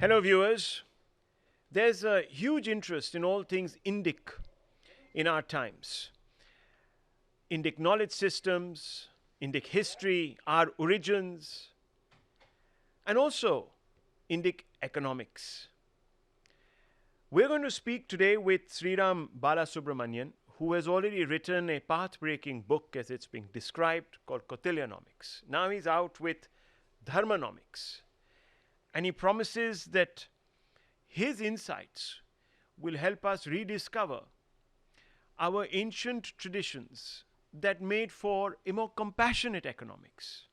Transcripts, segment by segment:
Hello, viewers. There's a huge interest in all things Indic in our times. Indic knowledge systems, Indic history, our origins, and also Indic economics. We're going to speak today with Sriram Balasubramanian, who has already written a path breaking book, as it's being described, called Kautilyanomics. Now he's out with Dharmanomics. And he promises that his insights will help us rediscover our ancient traditions that made for a more compassionate economics,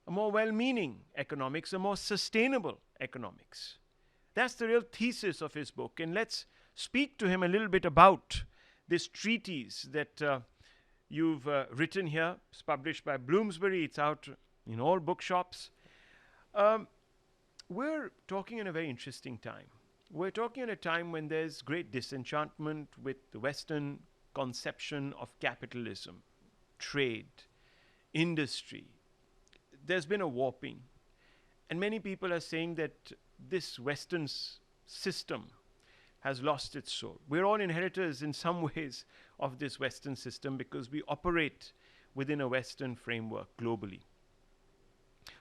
a more well meaning economics, a more sustainable economics. That's the real thesis of his book. And let's speak to him a little bit about this treatise that you've written here. It's published by Bloomsbury, it's out in all bookshops. We're talking in a very interesting time. We're talking at a time when there's great disenchantment with the Western conception of capitalism, trade, industry. There's been a warping. And many people are saying that this Western system has lost its soul. We're all inheritors in some ways of this Western system because we operate within a Western framework globally.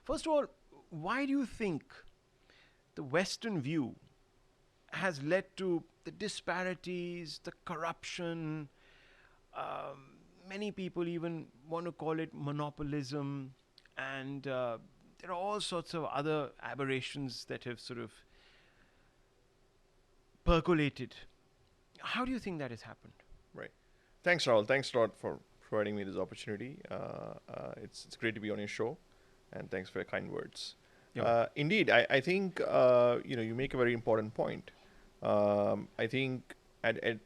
First of all, why do you think the Western view has led to the disparities, the corruption? Many people even want to call it monopolism, and there are all sorts of other aberrations that have sort of percolated. How do you think that has happened? Right. Thanks, Rahul. Thanks, Rod, for providing me this opportunity. It's great to be on your show, and thanks for your kind words. Indeed, I think you make a very important point. I think at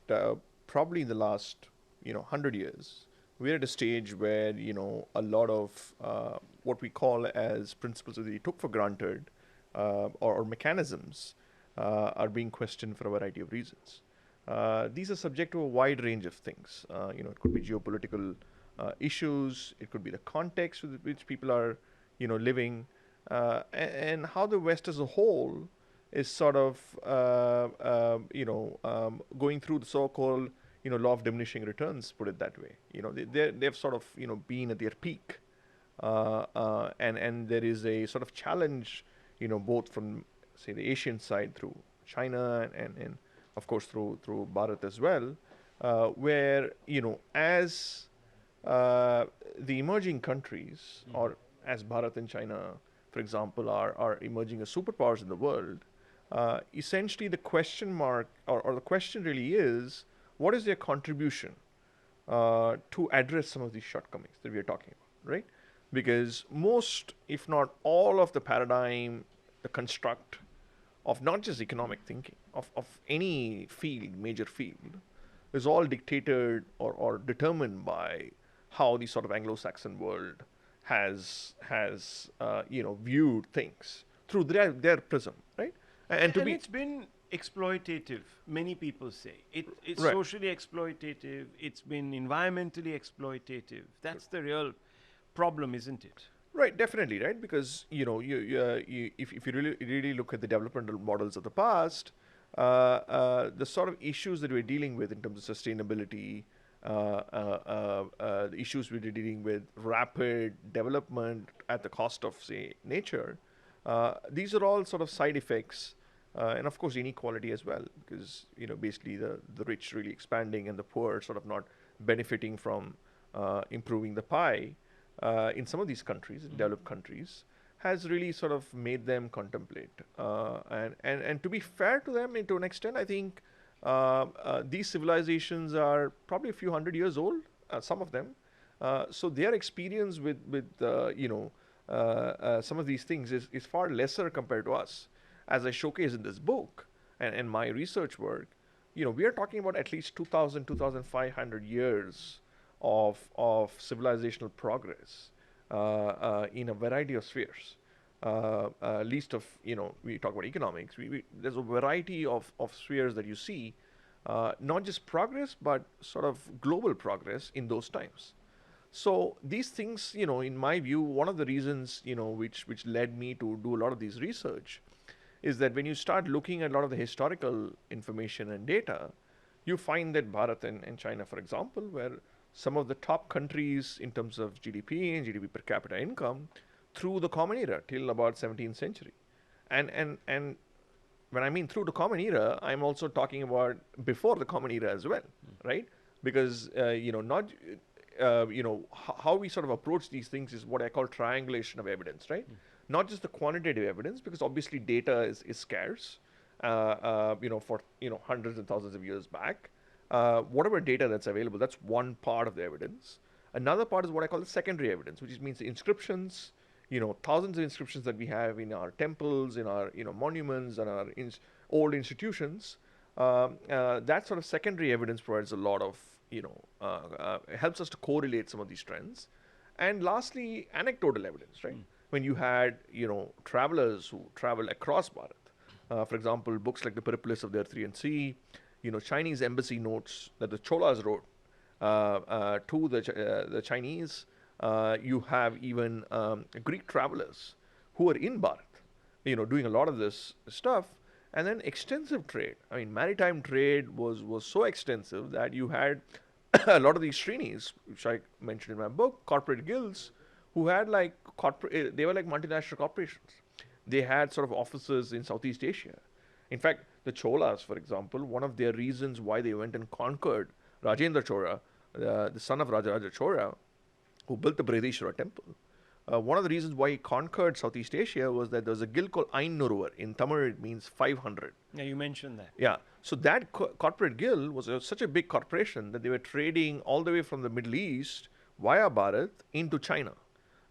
probably in the last 100 years, we're at a stage where a lot of what we call as principles that we took for granted or mechanisms are being questioned for a variety of reasons. These are subject to a wide range of things. It could be geopolitical issues. It could be the context with which people are living. And how the West as a whole is sort of, going through the so-called, law of diminishing returns, put it that way. They've sort of, been at their peak. And there is a sort of challenge, both from, say, the Asian side through China and of course, through Bharat as well, where, as the emerging countries, or as Bharat and China, for example, are emerging as superpowers in the world, essentially the question mark or the question really is, what is their contribution to address some of these shortcomings that we are talking about, right? Because most, if not all of the paradigm, the construct of not just economic thinking, of any field, major field, is all dictated or determined by how the sort of Anglo-Saxon world has viewed things through their prism, right? And it's been exploitative, many people say. It's Right. socially exploitative, it's been environmentally exploitative. That's the real problem, isn't it? Right, definitely, right? Because if you really look at the developmental models of the past, the sort of issues that we're dealing with in terms of sustainability, the issues we're dealing with, rapid development at the cost of, say, nature, these are all sort of side effects, and of course inequality as well, because basically the rich really expanding and the poor sort of not benefiting from improving the pie. In some of these countries, developed countries, has really sort of made them contemplate. And to be fair to them, to an extent, I think these civilizations are probably a few 100 years old, some of them. So their experience with some of these things is far lesser compared to us. As I showcase in this book and my research work, we are talking about at least 2,000, 2,500 years of civilizational progress in a variety of spheres. Least of, we talk about economics, there's a variety of spheres that you see, not just progress, but sort of global progress in those times. So these things, in my view, one of the reasons, which led me to do a lot of these research is that when you start looking at a lot of the historical information and data, you find that Bharat and China, for example, were some of the top countries in terms of GDP and GDP per capita income through the Common Era till about 17th century. And when I mean through the Common Era, I'm also talking about before the Common Era as well, right? Because not how we sort of approach these things is what I call triangulation of evidence, right? Not just the quantitative evidence, because obviously data is scarce, for hundreds and thousands of years back. Whatever data that's available, that's one part of the evidence. Another part is what I call the secondary evidence, which means the inscriptions, thousands of inscriptions that we have in our temples, in our monuments, and our old institutions. That sort of secondary evidence provides a lot of helps us to correlate some of these trends. And lastly, anecdotal evidence, right? When you had travelers who traveled across Bharat, for example, books like the Periplus of the Arthurian Sea, Chinese embassy notes that the Cholas wrote to the Chinese. You have even Greek travelers who are in Bharat, doing a lot of this stuff. And then extensive trade. I mean, maritime trade was so extensive that you had a lot of these Srinis, which I mentioned in my book, corporate guilds, who had they were like multinational corporations. They had sort of offices in Southeast Asia. In fact, the Cholas, for example, one of their reasons why they went and conquered Rajendra Chola, the son of Rajaraja Chola, who built the Brihadishwara temple. One of the reasons why he conquered Southeast Asia was that there was a guild called Ainnuruvar. In Tamil, it means 500. Yeah, you mentioned that. Yeah. So that corporate guild was such a big corporation that they were trading all the way from the Middle East via Bharat into China.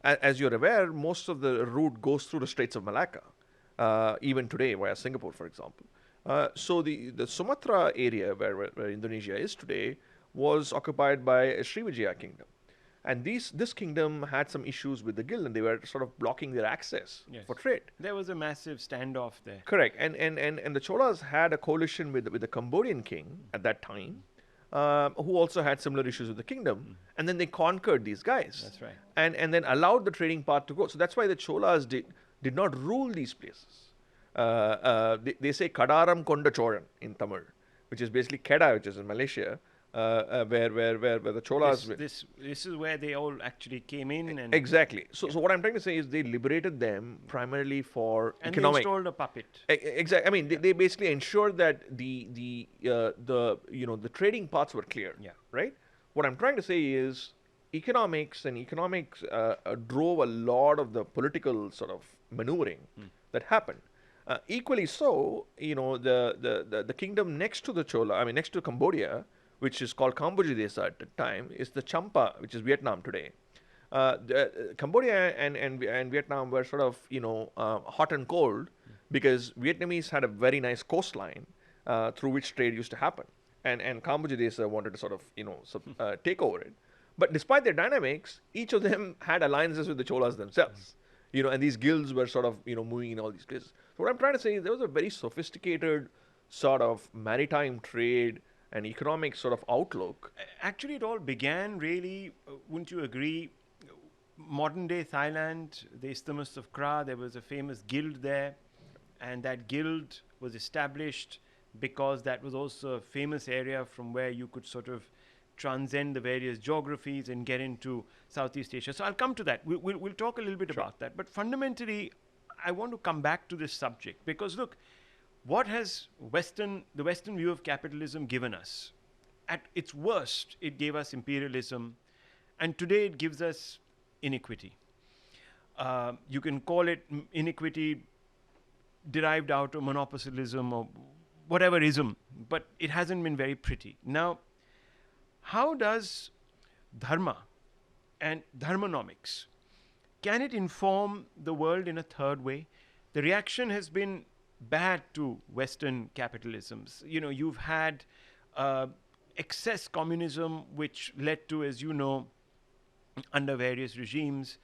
As you're aware, most of the route goes through the Straits of Malacca, even today via Singapore, for example. So the Sumatra area where Indonesia is today was occupied by a Srivijaya kingdom. And this kingdom had some issues with the guild, and they were sort of blocking their access for trade. There was a massive standoff there. Correct. And the Cholas had a coalition with the Cambodian king at that time, who also had similar issues with the kingdom. And then they conquered these guys. That's right. And then allowed the trading path to go. So that's why the Cholas did not rule these places. They say Kadaram Konda Choran in Tamil, which is basically Kedah, which is in Malaysia. Where the Cholas... This is where they all actually came in. And exactly. So what I'm trying to say is they liberated them primarily for and economic... they installed a puppet. Exactly. I mean, they basically ensured that the trading paths were clear. Yeah. Right? What I'm trying to say is economics drove a lot of the political sort of maneuvering that happened. Equally so, the kingdom next to the Chola, next to Cambodia, which is called Kamboja Desa at the time, is the Champa, which is Vietnam today. Cambodia and Vietnam were sort of, hot and cold because Vietnamese had a very nice coastline through which trade used to happen. And Kamboja Desa wanted to sort of, take over it. But despite their dynamics, each of them had alliances with the Cholas themselves. And these guilds were sort of, moving in all these places. So what I'm trying to say is there was a very sophisticated sort of maritime trade and economic sort of outlook. Actually, it all began really, wouldn't you agree, modern day Thailand, the Isthmus of Kra, there was a famous guild there, and that guild was established because that was also a famous area from where you could sort of transcend the various geographies and get into Southeast Asia. So I'll come to that. We'll talk a little bit about that. But fundamentally, I want to come back to this subject because look, what has the Western view of capitalism given us? At its worst, it gave us imperialism, and today it gives us inequity. You can call it inequity derived out of monopolism or whatever ism, but it hasn't been very pretty. Now, how does dharma and dharmanomics, can it inform the world in a third way? The reaction has been bad to Western capitalisms. You've had excess communism, which led to, as you know, under various regimes,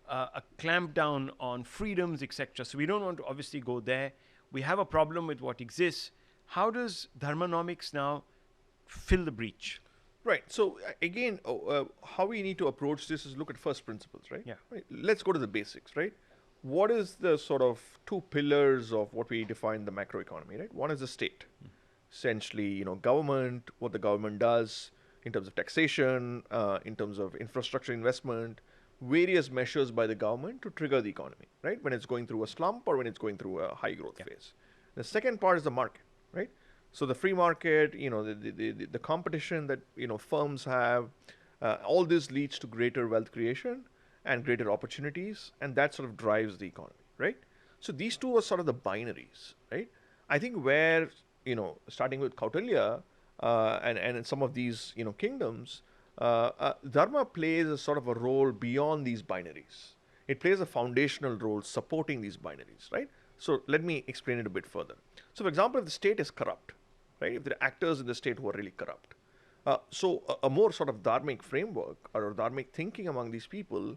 a clampdown on freedoms, etc. So we don't want to obviously go there. We have a problem with what exists. How does Dharmanomics now fill the breach? Right. So how we need to approach this is look at first principles, right? Yeah. Right. Let's go to the basics, right? what is the sort of two pillars of what we define the macroeconomy, right? One is the state, essentially, government, what the government does in terms of taxation, in terms of infrastructure investment, various measures by the government to trigger the economy, right? When it's going through a slump or when it's going through a high growth phase. The second part is the market, right? So the free market, the competition that firms have, all this leads to greater wealth creation and greater opportunities, and that sort of drives the economy, right? So these two are sort of the binaries, right? I think where starting with Kautilya and in some of these kingdoms, dharma plays a sort of a role beyond these binaries. It plays a foundational role supporting these binaries, right? So let me explain it a bit further. So, for example, if the state is corrupt, right? If there are actors in the state who are really corrupt, so a more sort of dharmic framework or dharmic thinking among these people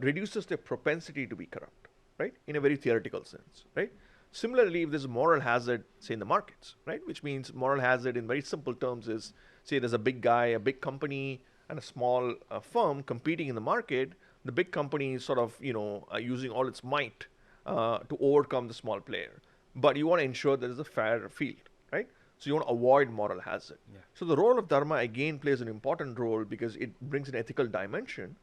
reduces their propensity to be corrupt, right? In a very theoretical sense, right? Similarly, if there's a moral hazard, say in the markets, right? Which means moral hazard in very simple terms is, say there's a big guy, a big company, and a small firm competing in the market. The big company is sort of, using all its might to overcome the small player. But you want to ensure there is a fair field, right? So you want to avoid moral hazard. Yeah. So the role of dharma again plays an important role because it brings an ethical dimension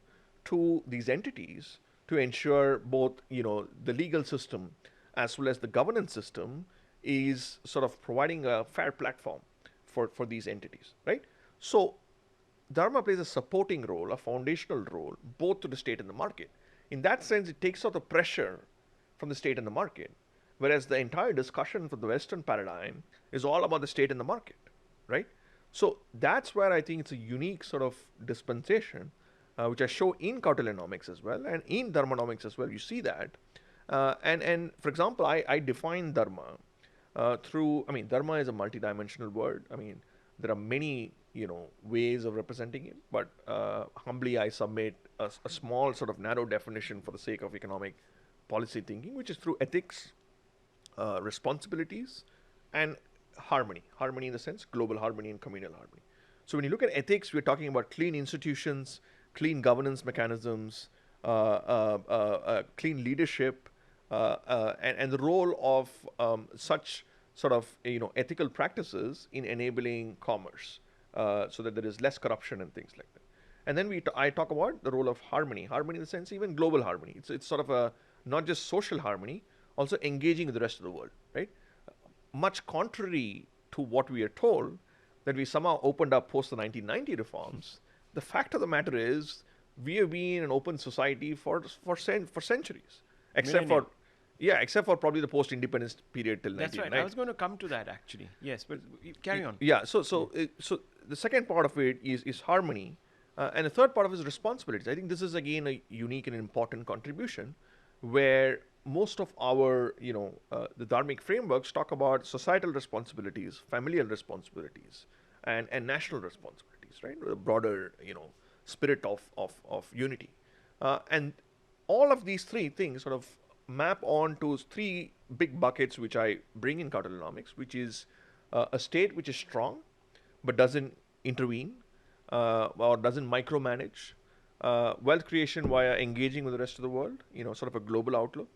to these entities to ensure both, the legal system as well as the governance system is sort of providing a fair platform for these entities, right? So dharma plays a supporting role, a foundational role, both to the state and the market. In that sense, it takes out the pressure from the state and the market, whereas the entire discussion for the Western paradigm is all about the state and the market, right? So that's where I think it's a unique sort of dispensation, which I show in Kautilyanomics as well, and in Dharmanomics as well. You see that, and for example, I define dharma through. I mean, dharma is a multidimensional word. I mean, there are many ways of representing it, but humbly I submit a small sort of narrow definition for the sake of economic policy thinking, which is through ethics, responsibilities, and harmony. Harmony in the sense global harmony and communal harmony. So when you look at ethics, we're talking about clean institutions, clean governance mechanisms, clean leadership, and the role of such sort of ethical practices in enabling commerce, so that there is less corruption and things like that. And then I talk about the role of harmony. Harmony in the sense even global harmony. It's sort of a not just social harmony, also engaging with the rest of the world, right? Much contrary to what we are told, that we somehow opened up post the 1990 reforms, the fact of the matter is we have been an open society for centuries, except for probably the post-independence period till 1990. That's right. I was going to come to that actually. Yes, but carry on. Yeah. So the second part of it is harmony, and the third part of it is responsibilities. I think this is again a unique and important contribution, where most of our, the dharmic frameworks talk about societal responsibilities, familial responsibilities, and national responsibilities, right? A broader, spirit of unity. And all of these three things sort of map onto three big buckets, which I bring in Kautilyanomics, which is a state which is strong, but doesn't intervene, or doesn't micromanage, wealth creation via engaging with the rest of the world, sort of a global outlook,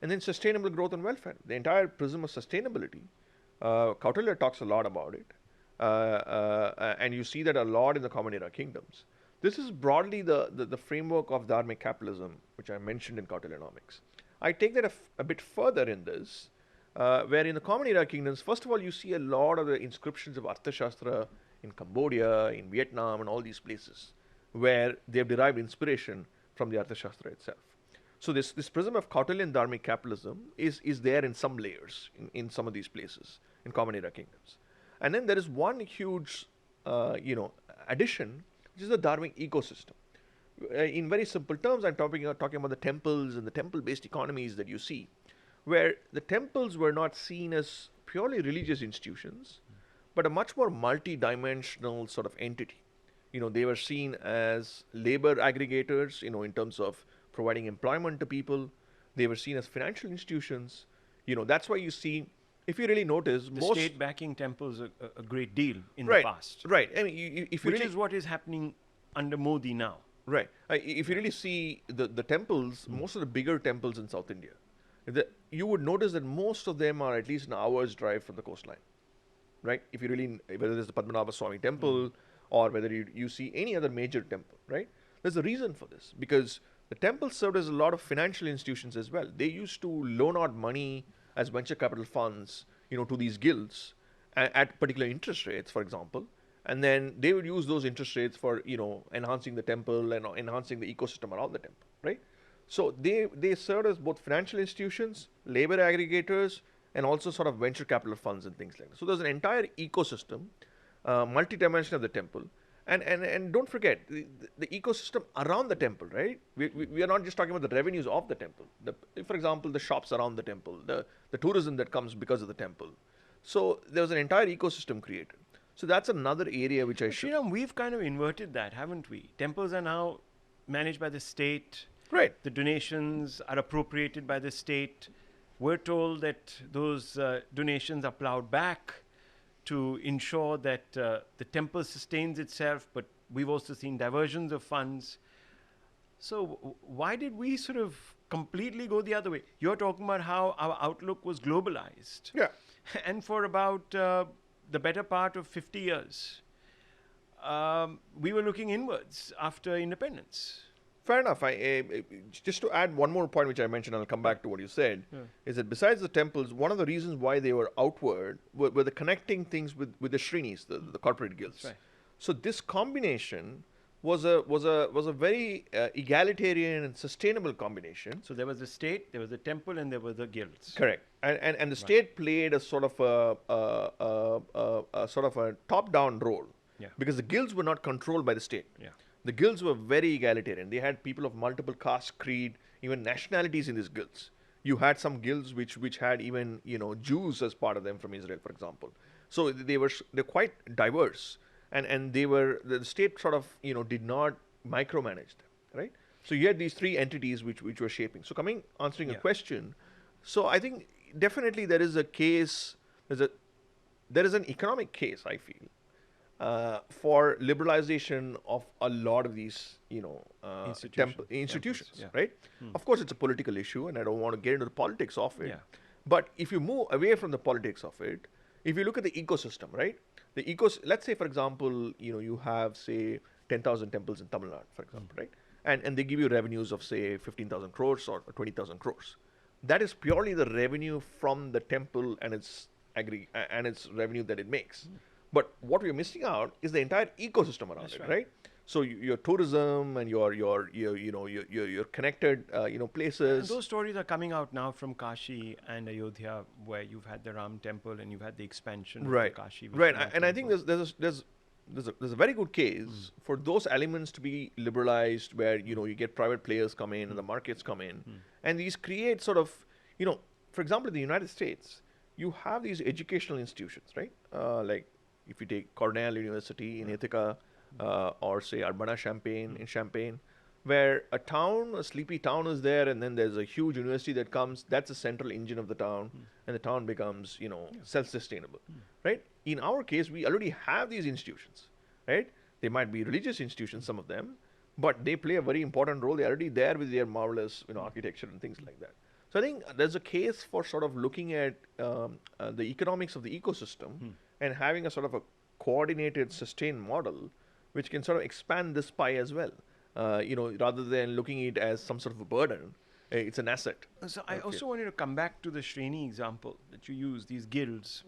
and then sustainable growth and welfare. The entire prism of sustainability, Kautilya talks a lot about it, and you see that a lot in the Common Era kingdoms. This is broadly the framework of Dharmic capitalism, which I mentioned in Kautilyanomics. I take that a bit further in this, where in the Common Era kingdoms, first of all, you see a lot of the inscriptions of Arthashastra in Cambodia, in Vietnam, and all these places, where they have derived inspiration from the Arthashastra itself. So this prism of Kautilyan Dharmic capitalism is there in some layers in some of these places in Common Era kingdoms. And then there is one huge, addition, which is the Dharmic ecosystem. In very simple terms, I'm talking about the temples and the temple-based economies that you see, where the temples were not seen as purely religious institutions, but a much more multi-dimensional sort of entity. They were seen as labor aggregators, in terms of providing employment to people. They were seen as financial institutions. That's why you see, if you really notice, the state backing temples a great deal in right, the past. Right. I mean, which is what is happening under Modi now. Right. If you really see the temples, most of the bigger temples in South India, you would notice that most of them are at least an hour's drive from the coastline. Right? If you really, whether it's the Padmanabha Swami temple or whether you see any other major temple, right? There's a reason for this because the temple served as a lot of financial institutions as well. They used to loan out money as venture capital funds, to these guilds at particular interest rates, for example, and then they would use those interest rates for enhancing the temple and enhancing the ecosystem around the temple, right? So they served as both financial institutions, labor aggregators, and also sort of venture capital funds and things like that. So there's an entire ecosystem, multi-dimension of the temple. And don't forget, the ecosystem around the temple, right? We are not just talking about the revenues of the temple. For example, the shops around the temple, the tourism that comes because of the temple. So there was an entire ecosystem created. So that's another area which I should... Sriram, we've kind of inverted that, haven't we? Temples are now managed by the state. Right. The donations are appropriated by the state. We're told that those donations are plowed back to ensure that the temple sustains itself, but we've also seen diversions of funds. So why did we sort of completely go the other way? You're talking about how our outlook was globalized. Yeah. And for about the better part of 50 years, we were looking inwards after independence. Fair enough. Just to add one more point, which I mentioned, I'll come back to what you said, is that besides the temples, one of the reasons why they were outward were the connecting things with the Srinis, the corporate guilds. Right. So this combination was a very egalitarian and sustainable combination. So there was the state, there was the temple, and there were the guilds. Correct. And the state played a sort of a top-down role. Yeah. Because the guilds were not controlled by the state. Yeah. The guilds were very egalitarian. They had people of multiple caste, creed, even nationalities in these guilds. You had some guilds which had even Jews as part of them from Israel, for example. So they're quite diverse, and the state sort of did not micromanage them, right? So you had these three entities which were shaping. So answering a question, so I think definitely there is a case. There is an economic case, I feel, for liberalization of a lot of these, institutions, Yeah. right? Of course, it's a political issue, and I don't want to get into the politics of it. Yeah. But if you move away from the politics of it, if you look at the ecosystem, right? Let's say, for example, you have, say, 10,000 temples in Tamil Nadu, for example, right? And they give you revenues of, say, 15,000 crores or 20,000 crores. That is purely the revenue from the temple and its revenue that it makes. But what we're missing out is the entire ecosystem around it, right? So your tourism and your connected places. And those stories are coming out now from Kashi and Ayodhya, where you've had the Ram temple and you've had the expansion of the Kashi. Right, and I think there's a very good case for those elements to be liberalized, where you get private players come in and the markets come in, and these create sort of for example, in the United States, you have these educational institutions, right? Like if you take Cornell University in Ithaca, or say Urbana-Champaign in Champaign, where a sleepy town is there, and then there's a huge university that comes. That's the central engine of the town, and the town becomes self-sustainable, right? In our case, we already have these institutions, right? They might be religious institutions, some of them, but they play a very important role. They're already there with their marvelous architecture and things like that. So I think there's a case for sort of looking at the economics of the ecosystem and having a sort of a coordinated, sustained model which can sort of expand this pie as well, rather than looking at it as some sort of a burden. It's an asset. So I also wanted to come back to the Shreni example that you use, these guilds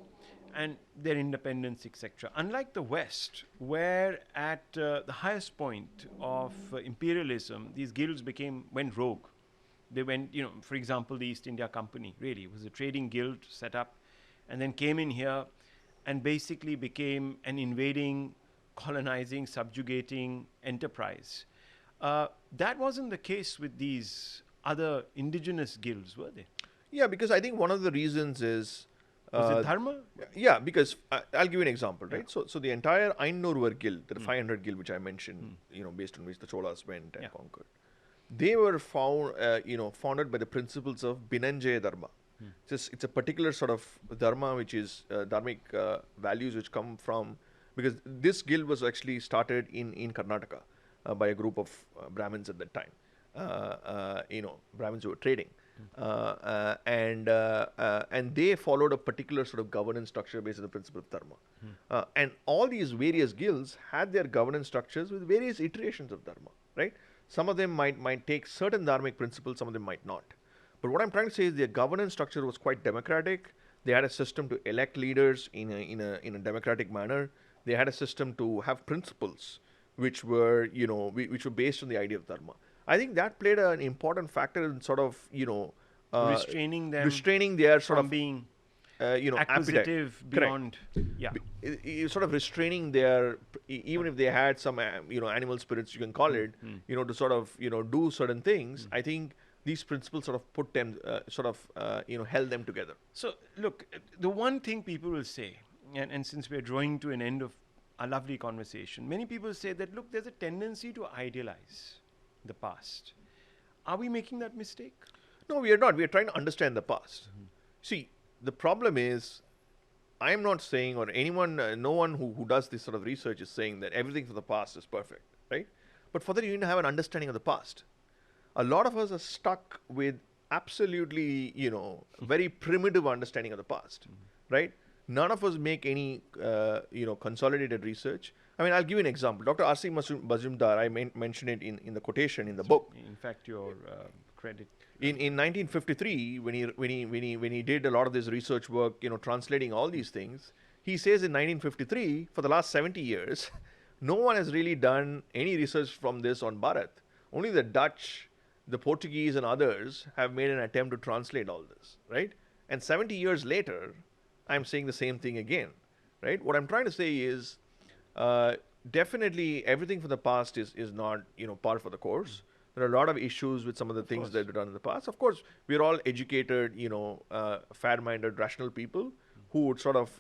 and their independence, etc. Unlike the West, where at the highest point of imperialism, these guilds went rogue. They went, for example, the East India Company, really, was a trading guild set up, and then came in here and basically became an invading, colonizing, subjugating enterprise. That wasn't the case with these other indigenous guilds, were they? Yeah, because I think one of the reasons is... Was it Dharma? Yeah, because I'll give you an example, right? So the entire Ainurvar guild, the 500 guild which I mentioned, based on which the Cholas went and conquered, they were founded by the principles of Binanjaya Dharma. It's a particular sort of dharma, which is dharmic values which come from, because this guild was actually started in Karnataka, by a group of Brahmins at that time. Brahmins who were trading, and they followed a particular sort of governance structure based on the principle of dharma. And all these various guilds had their governance structures with various iterations of dharma, right? Some of them might take certain dharmic principles, some of them might not. But what I'm trying to say is their governance structure was quite democratic. They had a system to elect leaders in a democratic manner. They had a system to have principles which were which were based on the idea of dharma. I think that played an important factor in sort of restraining them restraining their sort from of being acquisitive appetite. Beyond. Yeah. Sort of restraining their even if they had some animal spirits, you can call it, to sort of do certain things. I think these principles sort of put them held them together. So look, the one thing people will say, and since we're drawing to an end of a lovely conversation, many people say that, look, there's a tendency to idealize the past. Are we making that mistake? No, we are not. We are trying to understand the past. See, the problem is, I'm not saying, or anyone, no one who does this sort of research is saying that everything from the past is perfect, right? But for that, you need to have an understanding of the past. A lot of us are stuck with absolutely, very primitive understanding of the past, right? None of us make any, consolidated research. I mean, I'll give you an example. Dr. R.C. Majumdar, I mentioned it in the quotation in the book. In fact, your credit. In 1953, when he did a lot of this research work, translating all these things, he says in 1953, for the last 70 years, no one has really done any research from this on Bharat. Only the Dutch, the Portuguese, and others have made an attempt to translate all this, right? And 70 years later, I'm saying the same thing again, right? What I'm trying to say is, definitely everything from the past is not par for the course. There are a lot of issues with some of the things that were done in the past. Of course, we're all educated, fair-minded, rational people who would sort of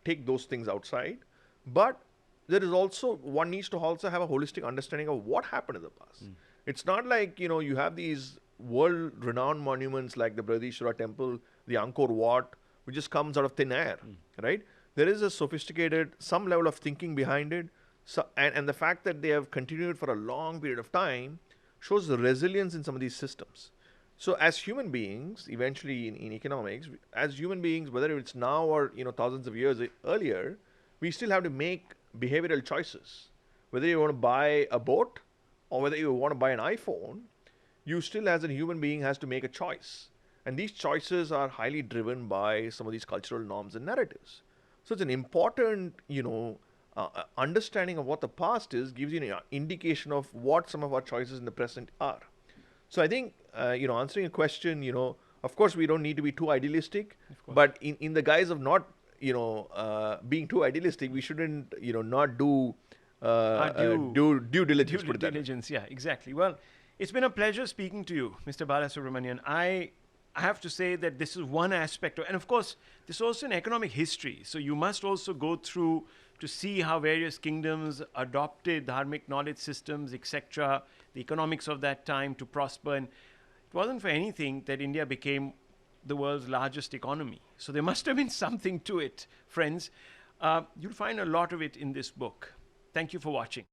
take those things outside. But there is also, one needs to also have a holistic understanding of what happened in the past. It's not like, you have these world-renowned monuments like the Brihadishwara temple, the Angkor Wat, which just comes out of thin air, right? There is a sophisticated, some level of thinking behind it. So, and the fact that they have continued for a long period of time shows the resilience in some of these systems. So as human beings, eventually in economics, as human beings, whether it's now or thousands of years earlier, we still have to make behavioral choices. Whether you want to buy a boat or whether you want to buy an iPhone, you still as a human being has to make a choice. And these choices are highly driven by some of these cultural norms and narratives. So it's an important, understanding of what the past is gives you an indication of what some of our choices in the present are. So I think, answering a question, of course we don't need to be too idealistic, but in the guise of not, being too idealistic, we shouldn't, not do due diligence. Due diligence, yeah, exactly. Well, it's been a pleasure speaking to you, Mr. Balasubramanian. I have to say that this is one aspect and of course, this is also an economic history. So you must also go through to see how various kingdoms adopted dharmic knowledge systems, etc., the economics of that time to prosper. And it wasn't for anything that India became the world's largest economy. So there must have been something to it, friends. You'll find a lot of it in this book. Thank you for watching.